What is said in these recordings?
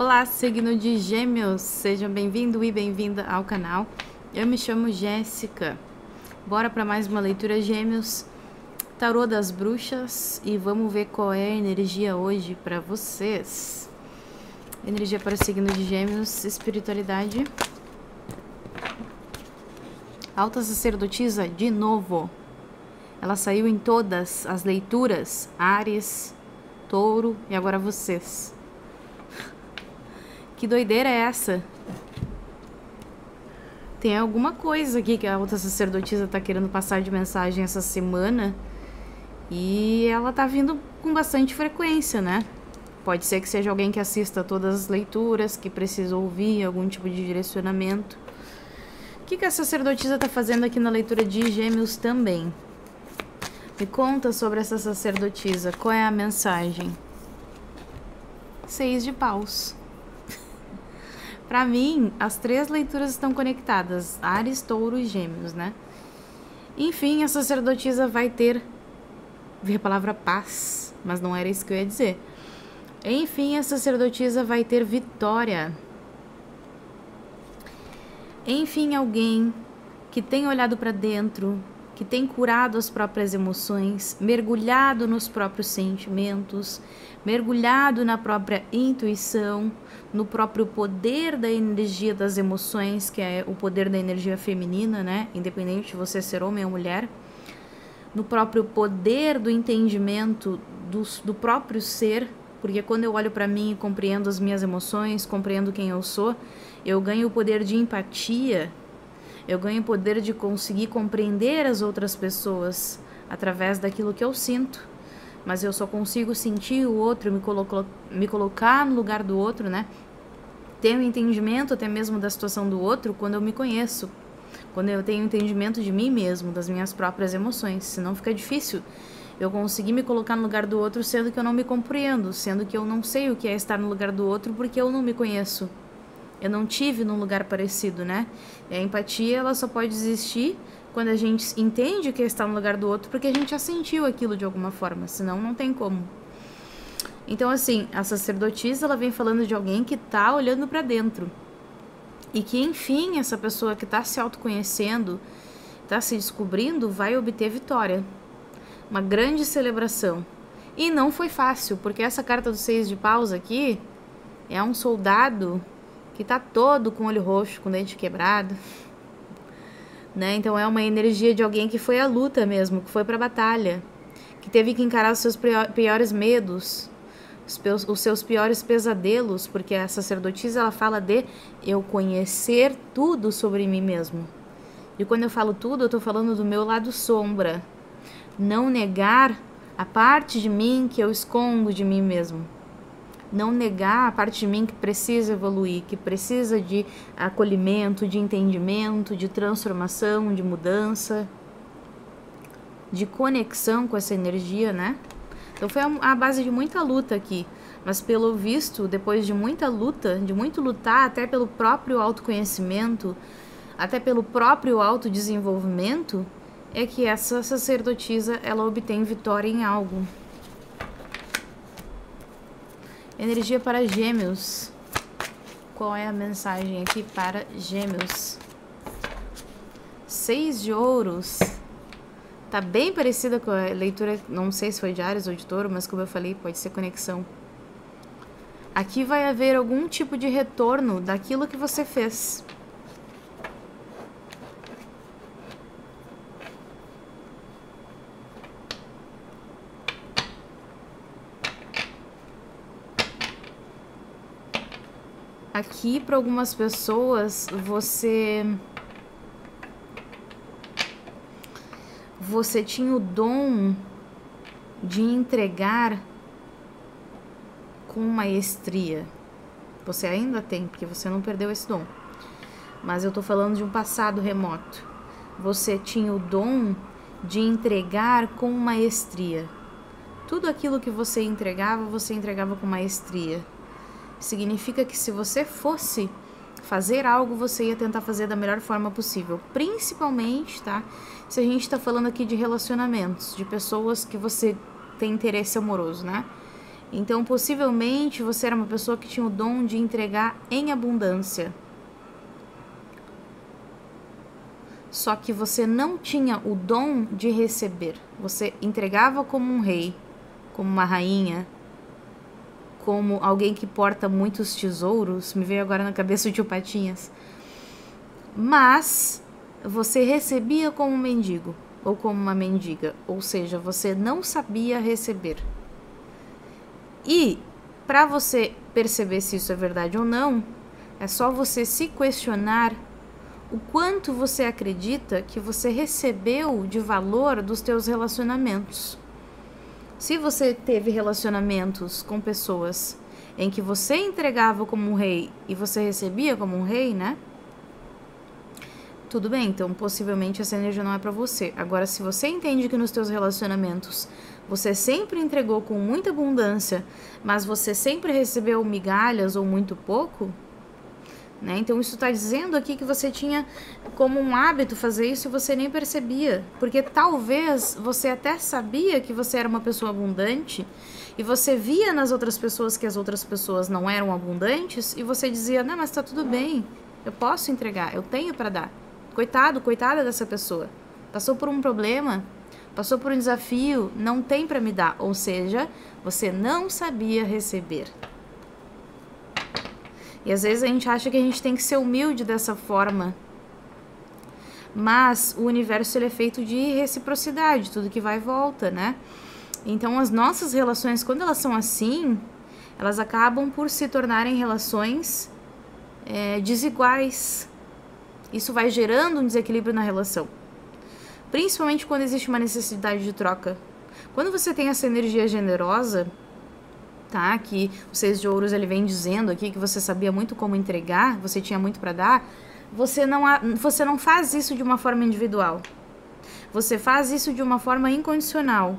Olá, signo de Gêmeos, sejam bem-vindos e bem-vinda ao canal. Eu me chamo Jéssica. Bora para mais uma leitura Gêmeos, Tarô das Bruxas, e vamos ver qual é a energia hoje para vocês. Energia para o signo de Gêmeos, espiritualidade. Alta sacerdotisa, de novo. Ela saiu em todas as leituras, Áries, Touro e agora vocês. Que doideira é essa? Tem alguma coisa aqui que a alta sacerdotisa tá querendo passar de mensagem essa semana. E ela tá vindo com bastante frequência, né? Pode ser que seja alguém que assista todas as leituras, que precisa ouvir algum tipo de direcionamento. O que a sacerdotisa tá fazendo aqui na leitura de Gêmeos também? Me conta sobre essa sacerdotisa. Qual é a mensagem? 6 de paus. Para mim, as três leituras estão conectadas, Áries, Touro e Gêmeos, né? Enfim, a sacerdotisa vai ter... Vi a palavra paz, mas não era isso que eu ia dizer. Enfim, a sacerdotisa vai ter vitória. Enfim, alguém que tem olhado para dentro, que tem curado as próprias emoções, mergulhado nos próprios sentimentos, mergulhado na própria intuição, no próprio poder da energia das emoções, que é o poder da energia feminina, né? Independente de você ser homem ou mulher, no próprio poder do entendimento do próprio ser, porque quando eu olho para mim e compreendo as minhas emoções, compreendo quem eu sou, eu ganho o poder de empatia, eu ganho o poder de conseguir compreender as outras pessoas através daquilo que eu sinto. Mas eu só consigo sentir o outro, me colocar no lugar do outro, né? Ter um entendimento até mesmo da situação do outro quando eu me conheço. Quando eu tenho entendimento de mim mesmo, das minhas próprias emoções. Senão fica difícil eu conseguir me colocar no lugar do outro sendo que eu não me compreendo, sendo que eu não sei o que é estar no lugar do outro porque eu não me conheço. Eu não tive num lugar parecido, né? E a empatia, ela só pode existir quando a gente entende que está no lugar do outro, porque a gente já sentiu aquilo de alguma forma, senão não tem como. Então, assim, a sacerdotisa, ela vem falando de alguém que tá olhando para dentro. E que, enfim, essa pessoa que tá se autoconhecendo, tá se descobrindo, vai obter vitória. Uma grande celebração. E não foi fácil, porque essa carta do 6 de paus aqui é um soldado que tá todo com olho roxo, com dente quebrado, né? Então é uma energia de alguém que foi à luta mesmo, que foi pra batalha, que teve que encarar os seus piores medos, os seus piores pesadelos, porque a sacerdotisa, ela fala de eu conhecer tudo sobre mim mesmo. E quando eu falo tudo, eu tô falando do meu lado sombra. Não negar a parte de mim que eu escondo de mim mesmo. Não negar a parte de mim que precisa evoluir, que precisa de acolhimento, de entendimento, de transformação, de mudança, de conexão com essa energia, né? Então foi a base de muita luta aqui, mas pelo visto, depois de muita luta, de muito lutar, até pelo próprio autoconhecimento, até pelo próprio autodesenvolvimento, é que essa sacerdotisa, ela obtém vitória em algo. Energia para Gêmeos. Qual é a mensagem aqui para Gêmeos? 6 de ouros. Tá bem parecida com a leitura, não sei se foi de Áries ou de Touro, mas como eu falei, pode ser conexão. Aqui vai haver algum tipo de retorno daquilo que você fez. Aqui, para algumas pessoas, você tinha o dom de entregar com maestria. Você ainda tem, porque você não perdeu esse dom. Mas eu tô falando de um passado remoto. Você tinha o dom de entregar com maestria. Tudo aquilo que você entregava com maestria. Significa que se você fosse fazer algo, você ia tentar fazer da melhor forma possível. Principalmente, tá? Se a gente está falando aqui de relacionamentos, de pessoas que você tem interesse amoroso, né? Então, possivelmente, você era uma pessoa que tinha o dom de entregar em abundância. Só que você não tinha o dom de receber. Você entregava como um rei, como uma rainha, como alguém que porta muitos tesouros. Me veio agora na cabeça o tio Patinhas. Mas você recebia como um mendigo ou como uma mendiga. Ou seja, você não sabia receber. E para você perceber se isso é verdade ou não, é só você se questionar o quanto você acredita que você recebeu de valor dos teus relacionamentos. Se você teve relacionamentos com pessoas em que você entregava como um rei e você recebia como um rei, né? Tudo bem, então possivelmente essa energia não é para você. Agora, se você entende que nos teus relacionamentos você sempre entregou com muita abundância, mas você sempre recebeu migalhas ou muito pouco, né? Então isso está dizendo aqui que você tinha como um hábito fazer isso e você nem percebia, porque talvez você até sabia que você era uma pessoa abundante e você via nas outras pessoas que as outras pessoas não eram abundantes e você dizia, não, mas tá tudo bem, eu posso entregar, eu tenho para dar. Coitado, coitada dessa pessoa, passou por um problema, passou por um desafio, não tem para me dar, ou seja, você não sabia receber. E às vezes a gente acha que a gente tem que ser humilde dessa forma. Mas o universo ele é feito de reciprocidade, tudo que vai e volta, né? Então as nossas relações, quando elas são assim, elas acabam por se tornarem relações desiguais. Isso vai gerando um desequilíbrio na relação. Principalmente quando existe uma necessidade de troca. Quando você tem essa energia generosa, tá? Que o 6 de ouros ele vem dizendo aqui que você sabia muito como entregar, você tinha muito para dar, você não faz isso de uma forma individual. Você faz isso de uma forma incondicional.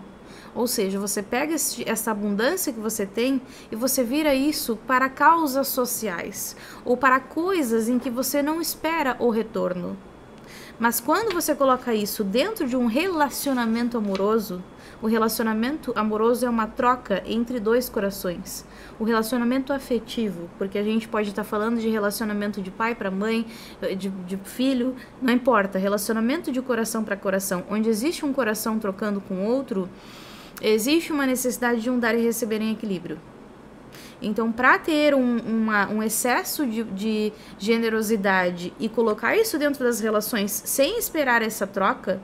Ou seja, você pega essa abundância que você tem e você vira isso para causas sociais ou para coisas em que você não espera o retorno. Mas quando você coloca isso dentro de um relacionamento amoroso, o relacionamento amoroso é uma troca entre dois corações. O relacionamento afetivo, porque a gente pode estar falando de relacionamento de pai para mãe, de filho, não importa. Relacionamento de coração para coração, onde existe um coração trocando com outro, existe uma necessidade de um dar e receber em equilíbrio. Então, para ter um excesso de generosidade e colocar isso dentro das relações sem esperar essa troca,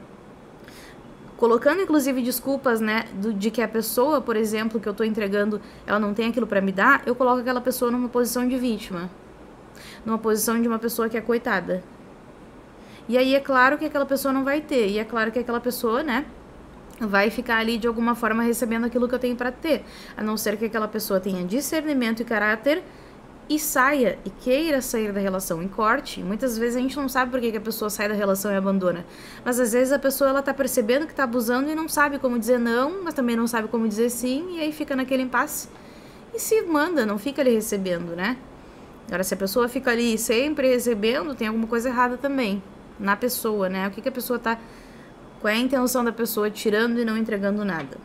colocando inclusive desculpas, né, de que a pessoa, por exemplo, que eu estou entregando, ela não tem aquilo para me dar, eu coloco aquela pessoa numa posição de vítima, numa posição de uma pessoa que é coitada. E aí é claro que aquela pessoa não vai ter, e é claro que aquela pessoa, né, vai ficar ali de alguma forma recebendo aquilo que eu tenho para ter, a não ser que aquela pessoa tenha discernimento e caráter e saia e queira sair da relação e corte. Muitas vezes a gente não sabe por que a pessoa sai da relação e abandona, mas às vezes a pessoa ela tá percebendo que tá abusando e não sabe como dizer não, mas também não sabe como dizer sim, e aí fica naquele impasse e se manda, não fica ali recebendo, né? Agora, se a pessoa fica ali sempre recebendo, tem alguma coisa errada também na pessoa, né? O que a pessoa tá... Qual é a intenção da pessoa tirando e não entregando nada?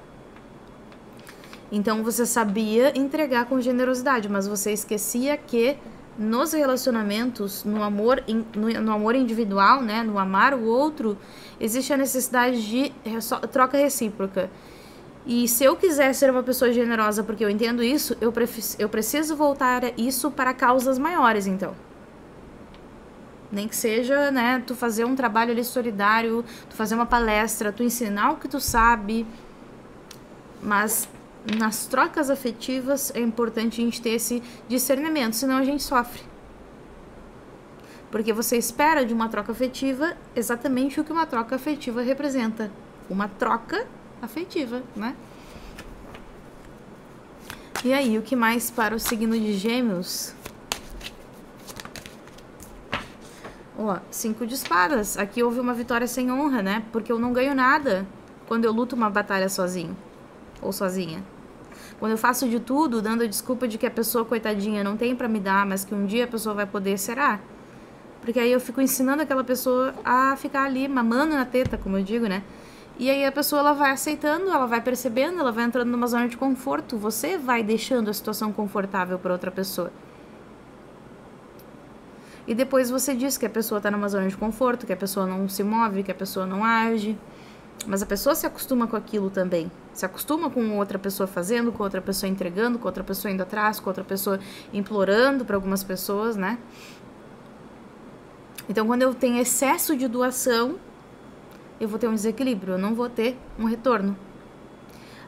Então, você sabia entregar com generosidade, mas você esquecia que nos relacionamentos, no amor individual, né, no amar o outro, existe a necessidade de troca recíproca. E se eu quiser ser uma pessoa generosa porque eu entendo isso, eu preciso voltar isso para causas maiores, então. Nem que seja, né, tu fazer um trabalho ali solidário, tu fazer uma palestra, tu ensinar o que tu sabe. Mas nas trocas afetivas é importante a gente ter esse discernimento, senão a gente sofre. Porque você espera de uma troca afetiva exatamente o que uma troca afetiva representa. Uma troca afetiva, né? E aí, o que mais para o signo de Gêmeos? Ó, 5 de espadas. Aqui houve uma vitória sem honra, né? Porque eu não ganho nada quando eu luto uma batalha sozinho ou sozinha. Quando eu faço de tudo, dando a desculpa de que a pessoa, coitadinha, não tem pra me dar, mas que um dia a pessoa vai poder, será? Porque aí eu fico ensinando aquela pessoa a ficar ali mamando na teta, como eu digo, né? E aí a pessoa ela vai aceitando, ela vai percebendo, ela vai entrando numa zona de conforto. Você vai deixando a situação confortável para outra pessoa. E depois você diz que a pessoa está numa zona de conforto, que a pessoa não se move, que a pessoa não age. Mas a pessoa se acostuma com aquilo também. Se acostuma com outra pessoa fazendo, com outra pessoa entregando, com outra pessoa indo atrás, com outra pessoa implorando para algumas pessoas, né? Então, quando eu tenho excesso de doação, eu vou ter um desequilíbrio, eu não vou ter um retorno.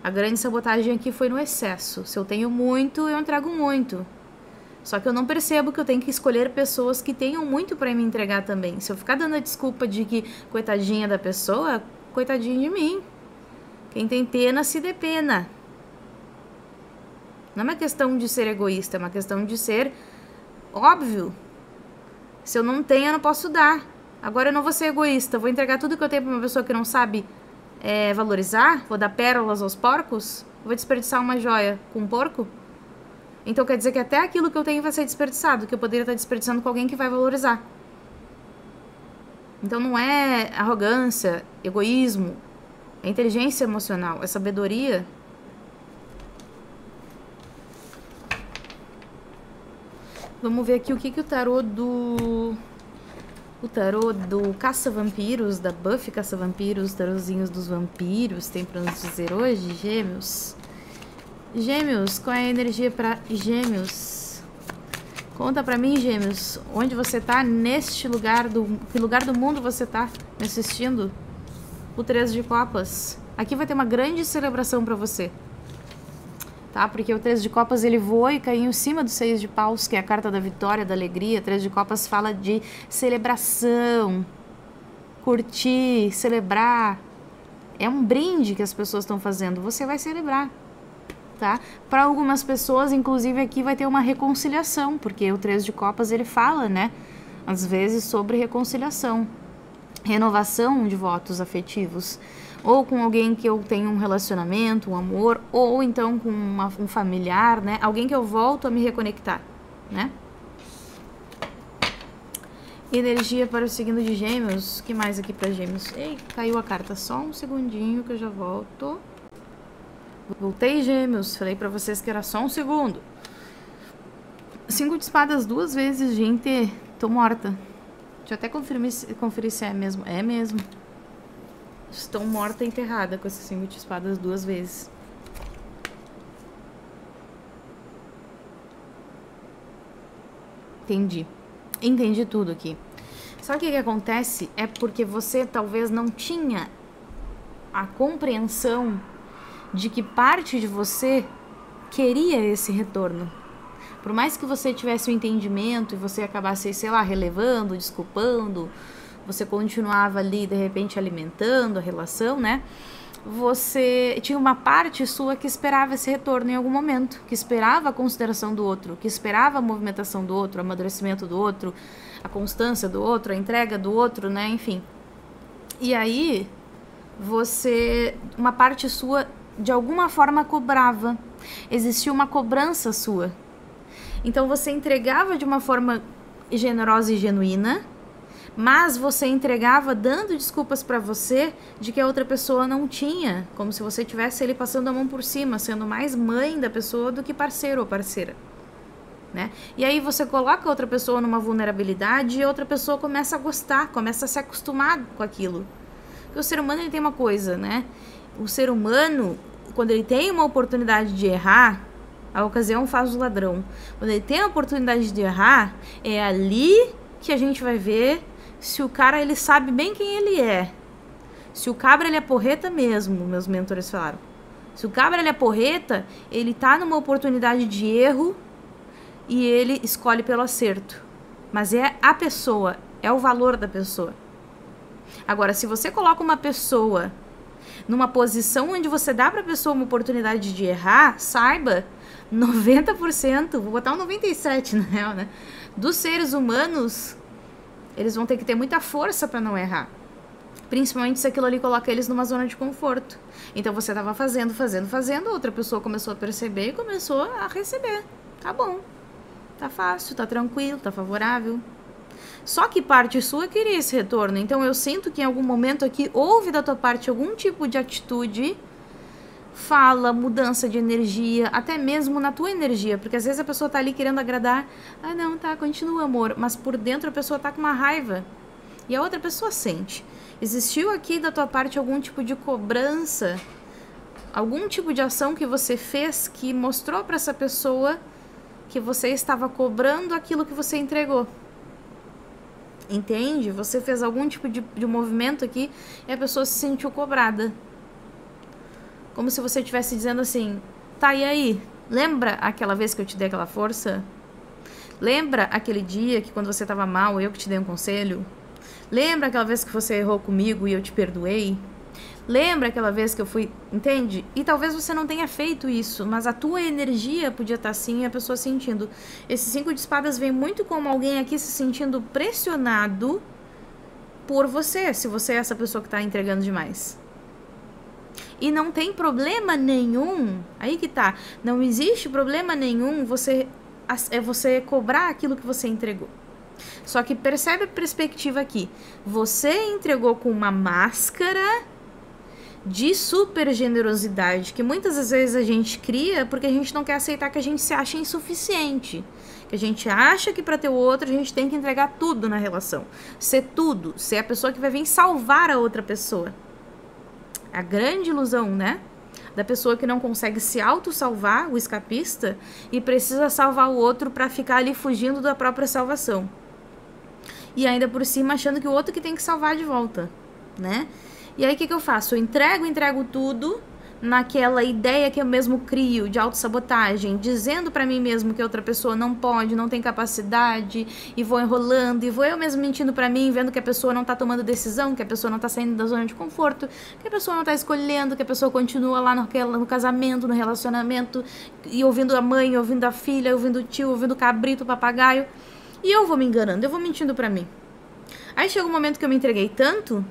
A grande sabotagem aqui foi no excesso. Se eu tenho muito, eu entrego muito. Só que eu não percebo que eu tenho que escolher pessoas que tenham muito para me entregar também. Se eu ficar dando a desculpa de que coitadinha da pessoa, coitadinho de mim. Quem tem pena se dê pena. Não é uma questão de ser egoísta, é uma questão de ser óbvio. Se eu não tenho, eu não posso dar. Agora eu não vou ser egoísta, vou entregar tudo que eu tenho para uma pessoa que não sabe valorizar, vou dar pérolas aos porcos, vou desperdiçar uma joia com um porco. Então quer dizer que até aquilo que eu tenho vai ser desperdiçado, que eu poderia estar desperdiçando com alguém que vai valorizar. Então não é arrogância, egoísmo, é inteligência emocional, é sabedoria. Vamos ver aqui o que o tarô do... O tarô do Caça-Vampiros, da Buffy Caça-Vampiros, tarozinhos dos vampiros, tem pra nos dizer hoje, Gêmeos. Gêmeos, qual é a energia pra Gêmeos? Conta pra mim, Gêmeos, onde você tá neste lugar que lugar do mundo você tá me assistindo? O 3 de Copas. Aqui vai ter uma grande celebração pra você. Tá? Porque o 3 de Copas ele voa e caiu em cima do 6 de Paus, que é a carta da vitória, da alegria. 3 de Copas fala de celebração, curtir, celebrar. É um brinde que as pessoas estão fazendo. Você vai celebrar, tá? Para algumas pessoas, inclusive aqui vai ter uma reconciliação, porque o 3 de Copas ele fala, né? Às vezes sobre reconciliação, renovação de votos afetivos. Ou com alguém que eu tenho um relacionamento, um amor, ou então com um familiar, né? Alguém que eu volto a me reconectar, né? Energia para o signo de Gêmeos. O que mais aqui para Gêmeos? Ei, caiu a carta. Só um segundinho que eu já volto. Voltei, Gêmeos. Falei para vocês que era só um segundo. 5 de espadas 2 vezes, gente. Tô morta. Deixa eu até conferir se é mesmo. É mesmo. Estou morta e enterrada com esses 5 de espadas 2 vezes. Entendi tudo aqui. Sabe o que acontece? É porque você talvez não tinha a compreensão de que parte de você queria esse retorno. Por mais que você tivesse o entendimento e você acabasse, sei lá, relevando, desculpando, você continuava ali, de repente, alimentando a relação, né? Você tinha uma parte sua que esperava esse retorno em algum momento, que esperava a consideração do outro, que esperava a movimentação do outro, o amadurecimento do outro, a constância do outro, a entrega do outro, né? Enfim. E aí, uma parte sua, de alguma forma, cobrava. Existia uma cobrança sua. Então, você entregava de uma forma generosa e genuína, mas você entregava dando desculpas para você de que a outra pessoa não tinha, como se você tivesse ali passando a mão por cima, sendo mais mãe da pessoa do que parceiro ou parceira, né? E aí você coloca a outra pessoa numa vulnerabilidade e a outra pessoa começa a gostar, começa a se acostumar com aquilo. Porque o ser humano ele tem uma coisa, né? O ser humano, quando ele tem uma oportunidade de errar, a ocasião faz o ladrão. Quando ele tem a oportunidade de errar, é ali que a gente vai ver se o cara, ele sabe bem quem ele é. Se o cabra, ele é porreta mesmo, meus mentores falaram. Se o cabra, ele é porreta, ele tá numa oportunidade de erro e ele escolhe pelo acerto. Mas é a pessoa, é o valor da pessoa. Agora, se você coloca uma pessoa numa posição onde você dá pra pessoa uma oportunidade de errar, saiba, 90%, vou botar um 97% na real, né? Dos seres humanos, eles vão ter que ter muita força para não errar. Principalmente se aquilo ali coloca eles numa zona de conforto. Então você tava fazendo, outra pessoa começou a perceber e começou a receber. Tá bom, tá fácil, tá tranquilo, tá favorável. Só que parte sua queria esse retorno. Então eu sinto que em algum momento aqui houve da tua parte algum tipo de atitude, fala, mudança de energia, até mesmo na tua energia, porque às vezes a pessoa tá ali querendo agradar, ah não, tá, continua amor, mas por dentro a pessoa tá com uma raiva e a outra pessoa sente. Existiu aqui da tua parte algum tipo de cobrança, algum tipo de ação que você fez que mostrou para essa pessoa que você estava cobrando aquilo que você entregou. Entende? Você fez algum tipo de movimento aqui e a pessoa se sentiu cobrada. Como se você estivesse dizendo assim, tá, e aí? Lembra aquela vez que eu te dei aquela força? Lembra aquele dia que quando você estava mal, eu que te dei um conselho? Lembra aquela vez que você errou comigo e eu te perdoei? Lembra aquela vez que eu fui... Entende? E talvez você não tenha feito isso, mas a tua energia podia estar assim e a pessoa sentindo. Esse 5 de espadas vem muito como alguém aqui se sentindo pressionado por você, se você é essa pessoa que está entregando demais. E não tem problema nenhum, aí que tá, não existe problema nenhum você cobrar aquilo que você entregou. Só que percebe a perspectiva aqui. Você entregou com uma máscara de super generosidade, que muitas das vezes a gente cria porque a gente não quer aceitar que a gente se acha insuficiente. Que a gente acha que para ter o outro a gente tem que entregar tudo na relação. Ser tudo, ser a pessoa que vai vir salvar a outra pessoa. A grande ilusão, né? Da pessoa que não consegue se auto-salvar, o escapista, e precisa salvar o outro para ficar ali fugindo da própria salvação. E ainda por cima achando que o outro que tem que salvar de volta, né? E aí o que eu faço? Eu entrego tudo naquela ideia que eu mesmo crio de autossabotagem, dizendo pra mim mesmo que outra pessoa não pode, não tem capacidade, e vou enrolando, e vou eu mesmo mentindo pra mim, vendo que a pessoa não tá tomando decisão, que a pessoa não tá saindo da zona de conforto, que a pessoa não tá escolhendo, que a pessoa continua lá no casamento, no relacionamento, e ouvindo a mãe, ouvindo a filha, ouvindo o tio, ouvindo o cabrito, o papagaio, e eu vou me enganando, eu vou mentindo pra mim. Aí chega um momento que eu me entreguei tanto,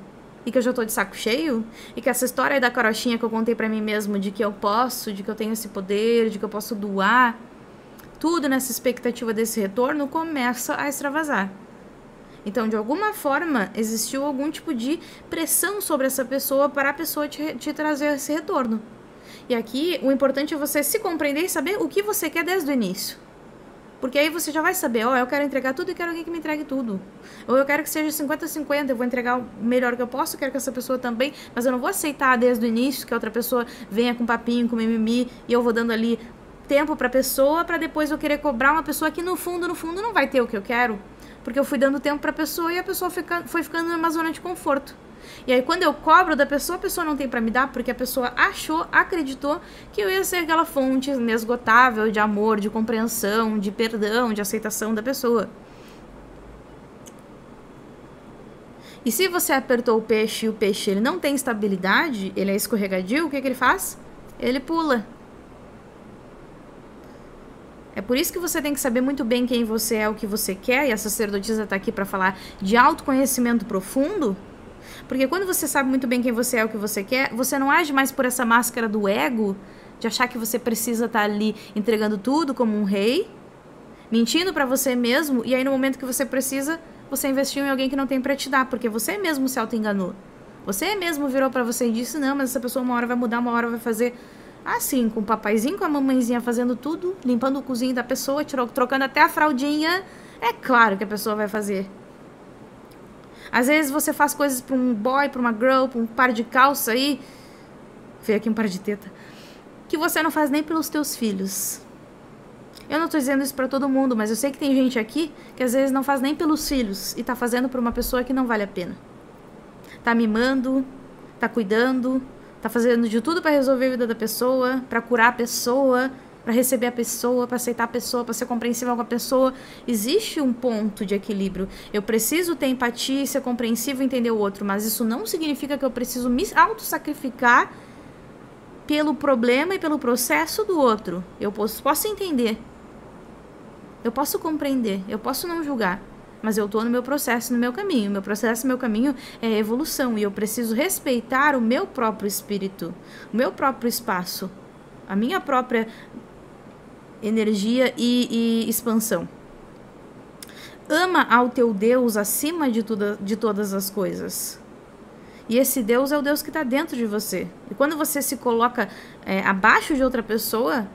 e que eu já tô de saco cheio, e que essa história aí da carochinha que eu contei pra mim mesmo, de que eu posso, de que eu tenho esse poder, de que eu posso doar, tudo nessa expectativa desse retorno começa a extravasar. Então, de alguma forma, existiu algum tipo de pressão sobre essa pessoa para a pessoa te trazer esse retorno. E aqui, o importante é você se compreender e saber o que você quer desde o início. Porque aí você já vai saber, ó, eu quero entregar tudo e quero alguém que me entregue tudo. Ou eu quero que seja 50-50, eu vou entregar o melhor que eu posso, eu quero que essa pessoa também, mas eu não vou aceitar desde o início que a outra pessoa venha com papinho, com mimimi, e eu vou dando ali tempo pra pessoa, pra depois eu querer cobrar uma pessoa que no fundo não vai ter o que eu quero. Porque eu fui dando tempo pra pessoa e a pessoa foi ficando numa zona de conforto. E aí quando eu cobro da pessoa, a pessoa não tem pra me dar, porque a pessoa acreditou que eu ia ser aquela fonte inesgotável de amor, de compreensão, de perdão, de aceitação da pessoa. E se você apertou o peixe e o peixe ele não tem estabilidade, ele é escorregadio, o que ele faz? Ele pula. É por isso que você tem que saber muito bem quem você é, o que você quer, e a sacerdotisa está aqui para falar de autoconhecimento profundo. Porque quando você sabe muito bem quem você é, o que você quer, você não age mais por essa máscara do ego, de achar que você precisa estar ali entregando tudo como um rei, mentindo para você mesmo, e aí no momento que você precisa, você investiu em alguém que não tem para te dar, porque você mesmo se auto-enganou. Você mesmo virou para você e disse, não, mas essa pessoa uma hora vai mudar, uma hora vai fazer assim, com o papaizinho, com a mamãezinha fazendo tudo, limpando o cozinho da pessoa, trocando até a fraldinha, é claro que a pessoa vai fazer. Às vezes você faz coisas pra um boy, pra uma girl, pra um par de calça aí. Veio aqui um par de teta. Que você não faz nem pelos teus filhos. Eu não tô dizendo isso pra todo mundo, mas eu sei que tem gente aqui que às vezes não faz nem pelos filhos e tá fazendo pra uma pessoa que não vale a pena. Tá mimando, tá cuidando, tá fazendo de tudo pra resolver a vida da pessoa, pra curar a pessoa, para receber a pessoa, para aceitar a pessoa, para ser compreensível com a pessoa. Existe um ponto de equilíbrio. Eu preciso ter empatia e ser compreensível e entender o outro, mas isso não significa que eu preciso me autossacrificar pelo problema e pelo processo do outro. Eu posso entender, eu posso compreender, eu posso não julgar, mas eu estou no meu processo, no meu caminho. Meu processo, meu caminho é evolução, e eu preciso respeitar o meu próprio espírito, o meu próprio espaço, a minha própria energia e expansão. ama ao teu Deus acima de todas as coisas. E esse Deus é o Deus que está dentro de você. E quando você se coloca abaixo de outra pessoa,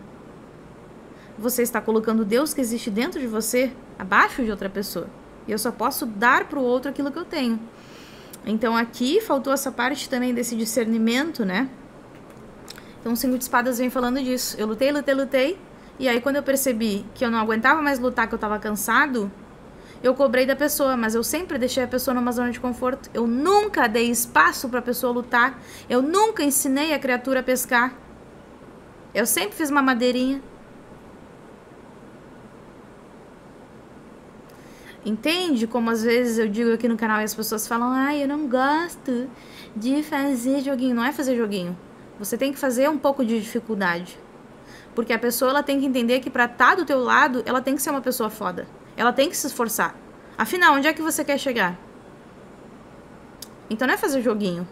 você está colocando o Deus que existe dentro de você abaixo de outra pessoa. E eu só posso dar para o outro aquilo que eu tenho. Então aqui faltou essa parte também desse discernimento, né? Então o 5 de espadas vem falando disso. Eu lutei. E aí quando eu percebi que eu não aguentava mais lutar, que eu estava cansado, eu cobrei da pessoa, mas eu sempre deixei a pessoa numa zona de conforto. Eu nunca dei espaço para a pessoa lutar. Eu nunca ensinei a criatura a pescar. Eu sempre fiz uma madeirinha. Entende como às vezes eu digo aqui no canal e as pessoas falam: ai, eu não gosto de fazer joguinho. Não é fazer joguinho. Você tem que fazer um pouco de dificuldade. Porque a pessoa ela tem que entender que pra estar do teu lado, ela tem que ser uma pessoa foda. Ela tem que se esforçar. Afinal, onde é que você quer chegar? Então não é fazer joguinho.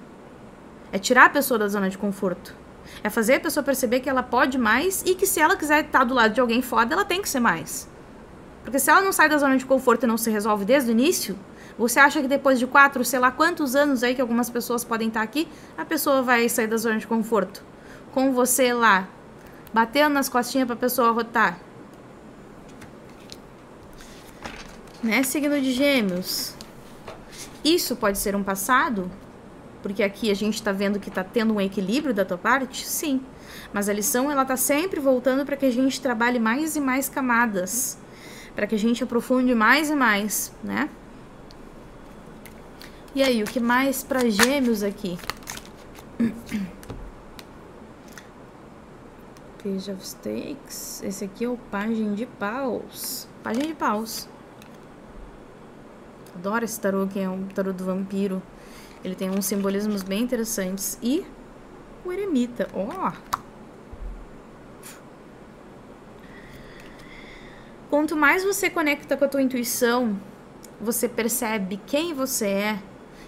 É tirar a pessoa da zona de conforto. É fazer a pessoa perceber que ela pode mais e que se ela quiser estar do lado de alguém foda, ela tem que ser mais. Porque se ela não sai da zona de conforto e não se resolve desde o início, você acha que depois de 4, sei lá quantos anos aí que algumas pessoas podem estar aqui, a pessoa vai sair da zona de conforto? Com você lá, batendo nas costinhas pra pessoa rotar. Né? Signo de Gêmeos. Isso pode ser um passado, porque aqui a gente tá vendo que tá tendo um equilíbrio da tua parte, sim. Mas a lição, ela tá sempre voltando para que a gente trabalhe mais e mais camadas. Para que a gente aprofunde mais e mais, né? E aí, o que mais para Gêmeos aqui? Page of Stakes. Esse aqui é o Pajem de Paus. Pajem de Paus. Adoro esse tarô, que é um tarô do vampiro. Ele tem uns simbolismos bem interessantes. E o Eremita. Ó! Quanto mais você conecta com a tua intuição, você percebe quem você é.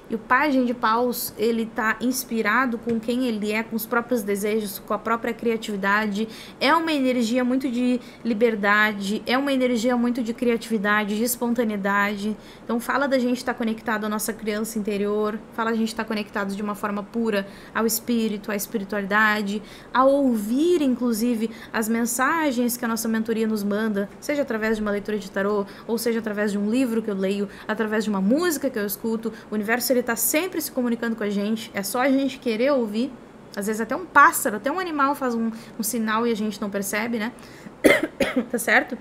E o Pajem de Paus, ele tá inspirado com quem ele é, com os próprios desejos, com a própria criatividade. É uma energia muito de liberdade, é uma energia muito de criatividade, de espontaneidade. Então fala da gente estar conectado à nossa criança interior, fala da gente estar conectado de uma forma pura ao espírito, à espiritualidade, a ouvir, inclusive, as mensagens que a nossa mentoria nos manda, seja através de uma leitura de tarô, ou seja através de um livro que eu leio, através de uma música que eu escuto. O universo, ele tá sempre se comunicando com a gente, é só a gente querer ouvir. Às vezes até um pássaro, até um animal faz um sinal e a gente não percebe, né? Tá certo?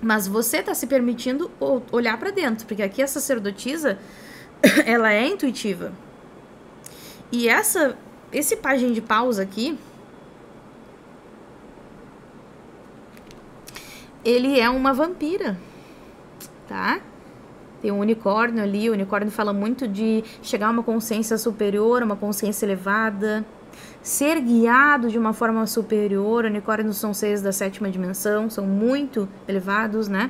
Mas você tá se permitindo olhar pra dentro, porque aqui a sacerdotisa, ela é intuitiva. E esse Pajem de Paus aqui, ele é uma vampira, tá? Tem um unicórnio ali, o unicórnio fala muito de chegar a uma consciência superior, uma consciência elevada, ser guiado de uma forma superior. Unicórnios são seres da 7ª dimensão, são muito elevados, né?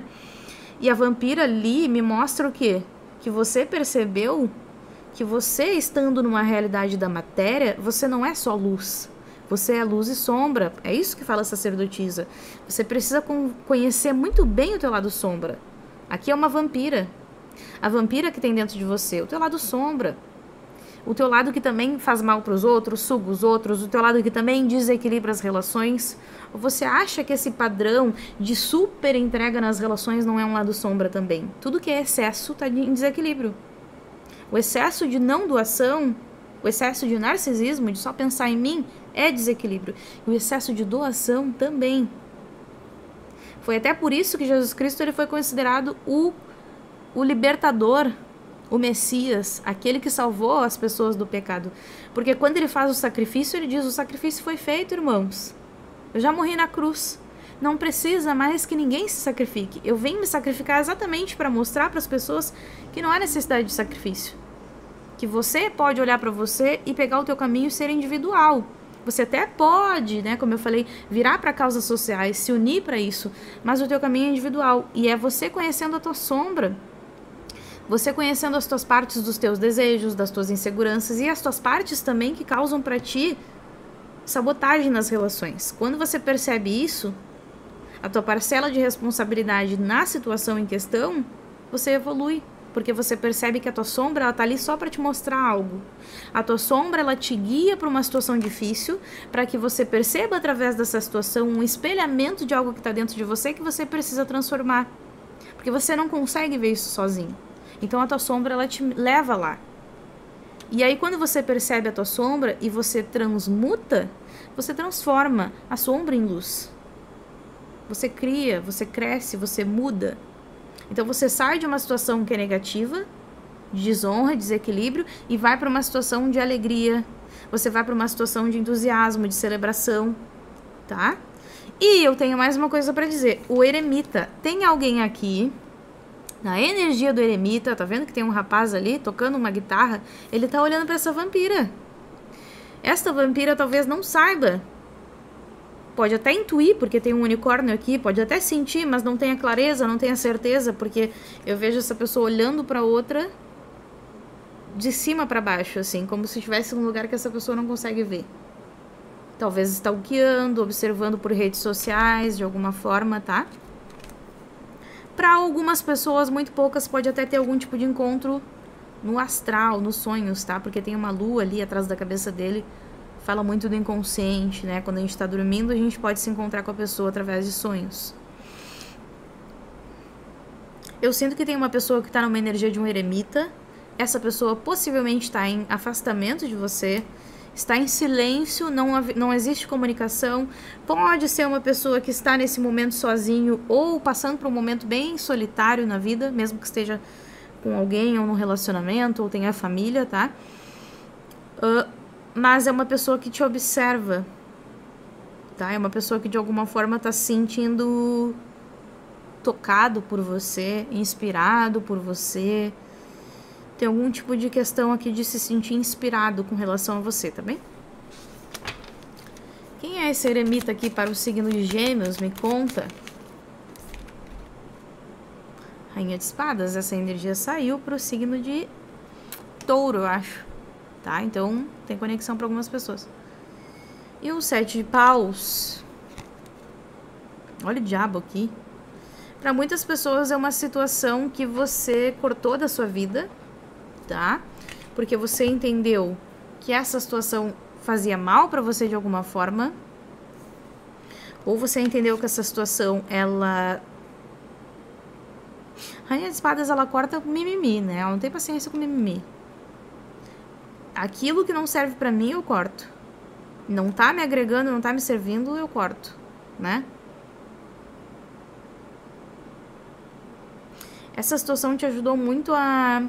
E a vampira ali me mostra o quê? Que você percebeu que você, estando numa realidade da matéria, você não é só luz. Você é luz e sombra. É isso que fala a sacerdotisa. Você precisa conhecer muito bem o teu lado sombra. Aqui é uma vampira. A vampira que tem dentro de você, o teu lado sombra, o teu lado que também faz mal para os outros, suga os outros, o teu lado que também desequilibra as relações. Ou você acha que esse padrão de super entrega nas relações não é um lado sombra também? Tudo que é excesso está em desequilíbrio. O excesso de não doação, o excesso de narcisismo, de só pensar em mim, é desequilíbrio. E o excesso de doação também. Foi até por isso que Jesus Cristo ele foi considerado o libertador, o Messias, aquele que salvou as pessoas do pecado. Porque quando ele faz o sacrifício, ele diz: o sacrifício foi feito, irmãos. Eu já morri na cruz. Não precisa mais que ninguém se sacrifique. Eu venho me sacrificar exatamente para mostrar para as pessoas que não há necessidade de sacrifício. Que você pode olhar para você e pegar o teu caminho e ser individual. Você até pode, né, como eu falei, virar para causas sociais, se unir para isso, mas o teu caminho é individual. E é você conhecendo a tua sombra. Você conhecendo as tuas partes dos teus desejos, das tuas inseguranças e as tuas partes também que causam para ti sabotagem nas relações. Quando você percebe isso, a tua parcela de responsabilidade na situação em questão, você evolui. Porque você percebe que a tua sombra, ela tá ali só para te mostrar algo. A tua sombra, ela te guia para uma situação difícil, para que você perceba através dessa situação um espelhamento de algo que tá dentro de você que você precisa transformar. Porque você não consegue ver isso sozinho. Então a tua sombra, ela te leva lá. E aí quando você percebe a tua sombra e você transmuta, você transforma a sombra em luz. Você cria, você cresce, você muda. Então você sai de uma situação que é negativa, de desonra, desequilíbrio, e vai para uma situação de alegria. Você vai para uma situação de entusiasmo, de celebração, tá? E eu tenho mais uma coisa para dizer. O eremita, tem alguém aqui, na energia do eremita, tá vendo que tem um rapaz ali tocando uma guitarra? Ele tá olhando para essa vampira. Esta vampira talvez não saiba. Pode até intuir, porque tem um unicórnio aqui, pode até sentir, mas não tem a clareza, não tem a certeza, porque eu vejo essa pessoa olhando para outra de cima para baixo, assim, como se estivesse num lugar que essa pessoa não consegue ver. Talvez stalkeando, observando por redes sociais, de alguma forma, tá? Para algumas pessoas, muito poucas, pode até ter algum tipo de encontro no astral, nos sonhos, tá? Porque tem uma lua ali atrás da cabeça dele. Fala muito do inconsciente, né? Quando a gente tá dormindo, a gente pode se encontrar com a pessoa através de sonhos. Eu sinto que tem uma pessoa que tá numa energia de um eremita. Essa pessoa possivelmente está em afastamento de você, está em silêncio, não existe comunicação. Pode ser uma pessoa que está nesse momento sozinho ou passando por um momento bem solitário na vida, mesmo que esteja com alguém ou num relacionamento ou tenha família, tá? Mas é uma pessoa que te observa, tá? É uma pessoa que de alguma forma tá se sentindo tocado por você, inspirado por você. Tem algum tipo de questão aqui de se sentir inspirado com relação a você, tá bem? Quem é esse eremita aqui para o signo de Gêmeos? Me conta. Rainha de Espadas, essa energia saiu para o signo de Touro, eu acho. Tá? Então, tem conexão para algumas pessoas. E o 7 de paus. Olha o diabo aqui. Para muitas pessoas é uma situação que você cortou da sua vida, tá? Porque você entendeu que essa situação fazia mal para você de alguma forma. Ou você entendeu que essa situação, ela... Rainha de Espadas, ela corta com mimimi, né? Ela não tem paciência com mimimi. Aquilo que não serve pra mim, eu corto. Não tá me agregando, não tá me servindo, eu corto, né? Essa situação te ajudou muito a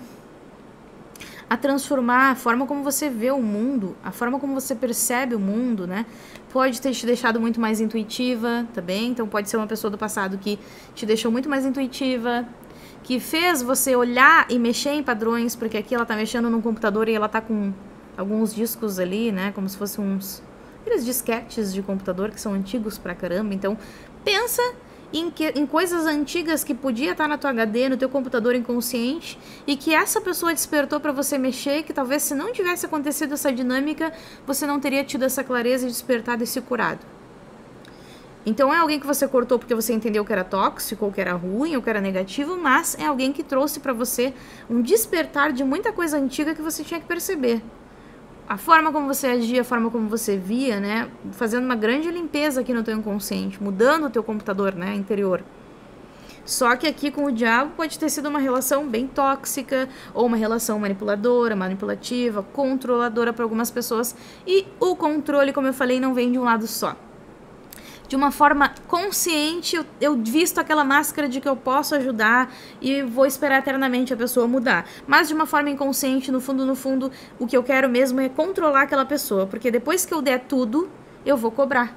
transformar a forma como você vê o mundo, a forma como você percebe o mundo, né? Pode ter te deixado muito mais intuitiva, tá bem? Então pode ser uma pessoa do passado que te deixou muito mais intuitiva, que fez você olhar e mexer em padrões, porque aqui ela tá mexendo num computador e ela tá com alguns discos ali, né? Como se fossem aqueles disquetes de computador que são antigos pra caramba. Então, pensa em coisas antigas que podia estar na tua HD, no teu computador inconsciente, e que essa pessoa despertou pra você mexer, que talvez se não tivesse acontecido essa dinâmica, você não teria tido essa clareza e despertado e se curado. Então é alguém que você cortou porque você entendeu que era tóxico, ou que era ruim, ou que era negativo, mas é alguém que trouxe pra você um despertar de muita coisa antiga que você tinha que perceber. A forma como você agia, a forma como você via, né? Fazendo uma grande limpeza aqui no teu inconsciente, mudando o teu computador, né? Interior. Só que aqui com o diabo pode ter sido uma relação bem tóxica, ou uma relação manipuladora, manipulativa, controladora para algumas pessoas. E o controle, como eu falei, não vem de um lado só. De uma forma consciente, eu visto aquela máscara de que eu posso ajudar e vou esperar eternamente a pessoa mudar. Mas de uma forma inconsciente, no fundo, o que eu quero mesmo é controlar aquela pessoa. Porque depois que eu der tudo, eu vou cobrar.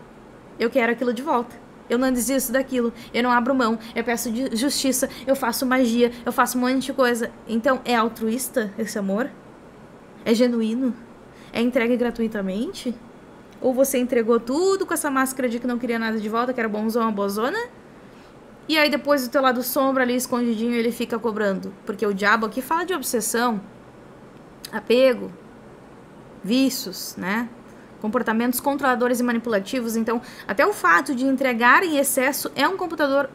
Eu quero aquilo de volta. Eu não desisto daquilo, eu não abro mão, eu peço justiça, eu faço magia, eu faço um monte de coisa. Então, é altruísta esse amor? É genuíno? É entregue gratuitamente? Ou você entregou tudo com essa máscara de que não queria nada de volta, que era bonzão, uma bozona? E aí depois do teu lado sombra ali, escondidinho, ele fica cobrando. Porque o diabo aqui fala de obsessão, apego, vícios, né? Comportamentos controladores e manipulativos. Então, até o fato de entregar em excesso é um computador,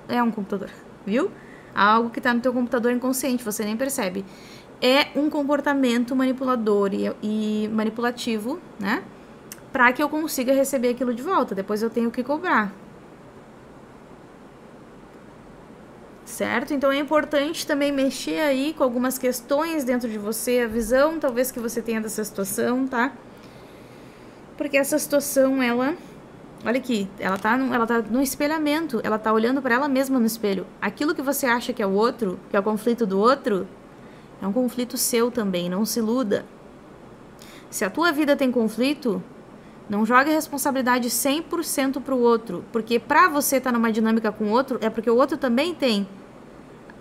viu? Algo que está no teu computador inconsciente, você nem percebe. É um comportamento manipulador e manipulativo, né? Para que eu consiga receber aquilo de volta. Depois eu tenho que cobrar. Certo? Então é importante também mexer aí com algumas questões dentro de você, a visão talvez que você tenha dessa situação, tá? Porque essa situação, ela... Olha aqui, ela tá no espelhamento, ela tá olhando para ela mesma no espelho. Aquilo que você acha que é o outro, que é o conflito do outro, é um conflito seu também, não se iluda. Se a tua vida tem conflito, não jogue a responsabilidade 100% pro outro, porque pra você estar numa dinâmica com o outro, é porque o outro também tem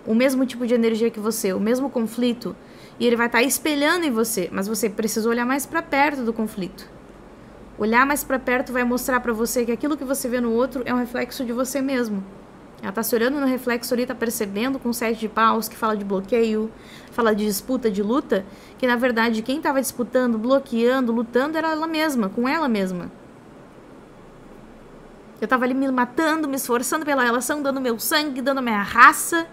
o mesmo tipo de energia que você, o mesmo conflito, e ele vai estar espelhando em você, mas você precisa olhar mais para perto do conflito. Olhar mais para perto vai mostrar para você que aquilo que você vê no outro é um reflexo de você mesmo. Ela tá se olhando no reflexo ali, tá percebendo com 7 de paus, que fala de bloqueio, fala de disputa, de luta, que na verdade quem tava disputando, bloqueando, lutando era ela mesma, com ela mesma. Eu tava ali me matando, me esforçando pela relação, dando meu sangue, dando minha raça,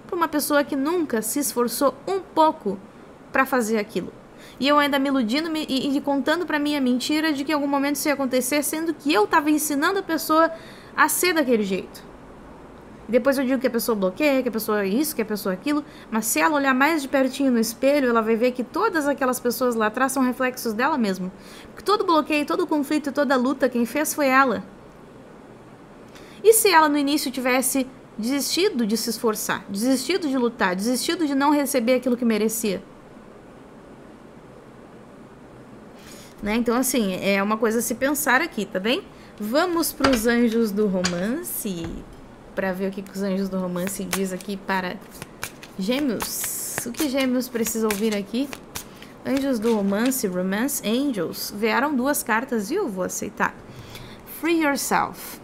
pra uma pessoa que nunca se esforçou um pouco pra fazer aquilo. E eu ainda me iludindo e contando pra mim a mentira de que em algum momento isso ia acontecer, sendo que eu tava ensinando a pessoa a ser daquele jeito. E depois eu digo que a pessoa bloqueia, que a pessoa é isso, que a pessoa é aquilo, mas se ela olhar mais de pertinho no espelho, ela vai ver que todas aquelas pessoas lá atrás são reflexos dela mesma. Porque todo bloqueio, todo conflito, toda luta, quem fez foi ela. E se ela no início tivesse desistido de se esforçar, desistido de lutar, desistido de não receber aquilo que merecia? Né? Então, assim, é uma coisa a se pensar aqui, tá bem? Vamos para os anjos do romance, para ver o que os anjos do romance diz aqui para Gêmeos. O que Gêmeos precisa ouvir aqui? Anjos do romance, Romance Angels. Vieram 2 cartas e eu vou aceitar. Free yourself.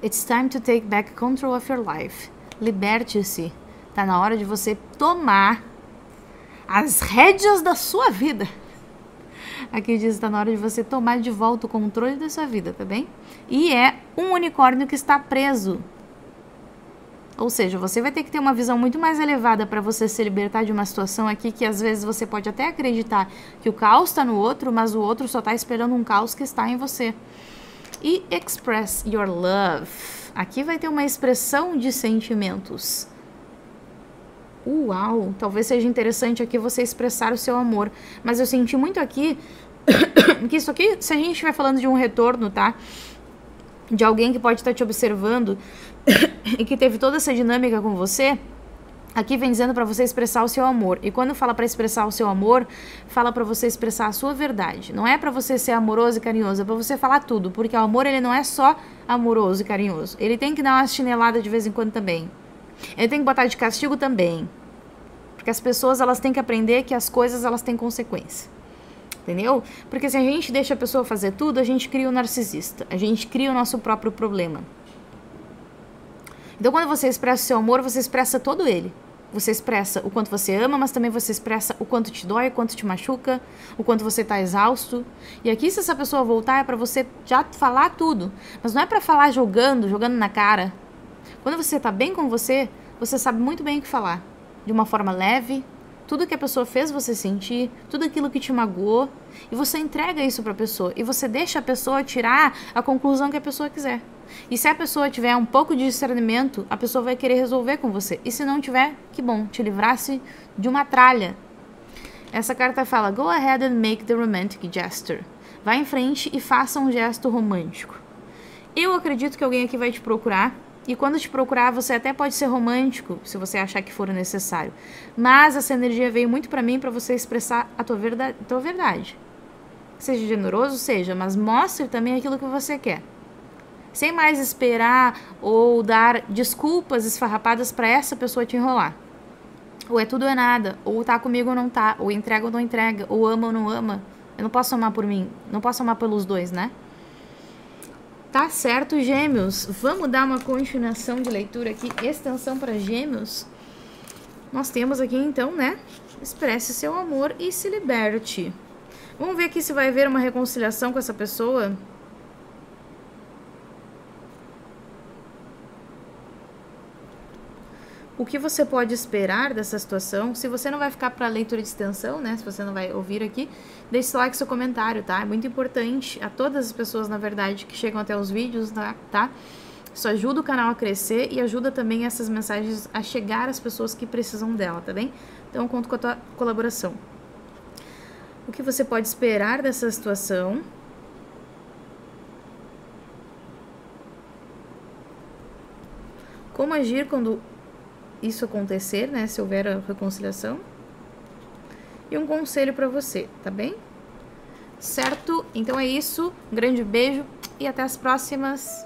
It's time to take back control of your life. Liberte-se. Tá na hora de você tomar as rédeas da sua vida. Aqui diz que está na hora de você tomar de volta o controle da sua vida, tá bem? E é um unicórnio que está preso. Ou seja, você vai ter que ter uma visão muito mais elevada para você se libertar de uma situação aqui que às vezes você pode até acreditar que o caos está no outro, mas o outro só está esperando um caos que está em você. E express your love. Aqui vai ter uma expressão de sentimentos. Uau, talvez seja interessante aqui você expressar o seu amor. Mas eu senti muito aqui que isso aqui, se a gente estiver falando de um retorno, tá? De alguém que pode estar te observando e que teve toda essa dinâmica com você, aqui vem dizendo para você expressar o seu amor. E quando fala para expressar o seu amor, fala para você expressar a sua verdade. Não é para você ser amoroso e carinhoso, é para você falar tudo. Porque o amor, ele não é só amoroso e carinhoso. Ele tem que dar uma chinelada de vez em quando também. Ele tem que botar de castigo também. Porque as pessoas, elas têm que aprender que as coisas, elas têm consequência. Entendeu? Porque se a gente deixa a pessoa fazer tudo, a gente cria o narcisista. A gente cria o nosso próprio problema. Então, quando você expressa o seu amor, você expressa todo ele. Você expressa o quanto você ama, mas também você expressa o quanto te dói, o quanto te machuca, o quanto você tá exausto. E aqui, se essa pessoa voltar, é pra você já falar tudo. Mas não é pra falar jogando na cara. Quando você tá bem com você, você sabe muito bem o que falar. De uma forma leve, tudo que a pessoa fez você sentir, tudo aquilo que te magoou, e você entrega isso pra pessoa. E você deixa a pessoa tirar a conclusão que a pessoa quiser. E se a pessoa tiver um pouco de discernimento, a pessoa vai querer resolver com você. E se não tiver, que bom, te livrasse de uma tralha. Essa carta fala, go ahead and make the romantic gesture. Vá em frente e faça um gesto romântico. Eu acredito que alguém aqui vai te procurar. E quando te procurar, você até pode ser romântico, se você achar que for necessário. Mas essa energia veio muito pra mim, pra você expressar a tua verdade. Seja generoso, seja, mas mostre também aquilo que você quer. Sem mais esperar ou dar desculpas esfarrapadas pra essa pessoa te enrolar. Ou é tudo ou é nada, ou tá comigo ou não tá, ou entrega ou não entrega, ou ama ou não ama. Eu não posso amar por mim, não posso amar pelos dois, né? Tá certo, Gêmeos. Vamos dar uma continuação de leitura aqui, extensão para Gêmeos. Nós temos aqui, então, né? Expresse seu amor e se liberte. Vamos ver aqui se vai haver uma reconciliação com essa pessoa. que você pode esperar dessa situação. Se você não vai ficar para leitura de extensão, né? Se você não vai ouvir aqui, deixe seu like, seu comentário, tá? É muito importante a todas as pessoas, na verdade, que chegam até os vídeos, tá? Isso ajuda o canal a crescer e ajuda também essas mensagens a chegar às pessoas que precisam dela, tá bem? Então, eu conto com a tua colaboração. O que você pode esperar dessa situação? Como agir quando isso acontecer, né? Se houver a reconciliação. E um conselho para você, tá bem? Certo? Então é isso. Um grande beijo e até as próximas.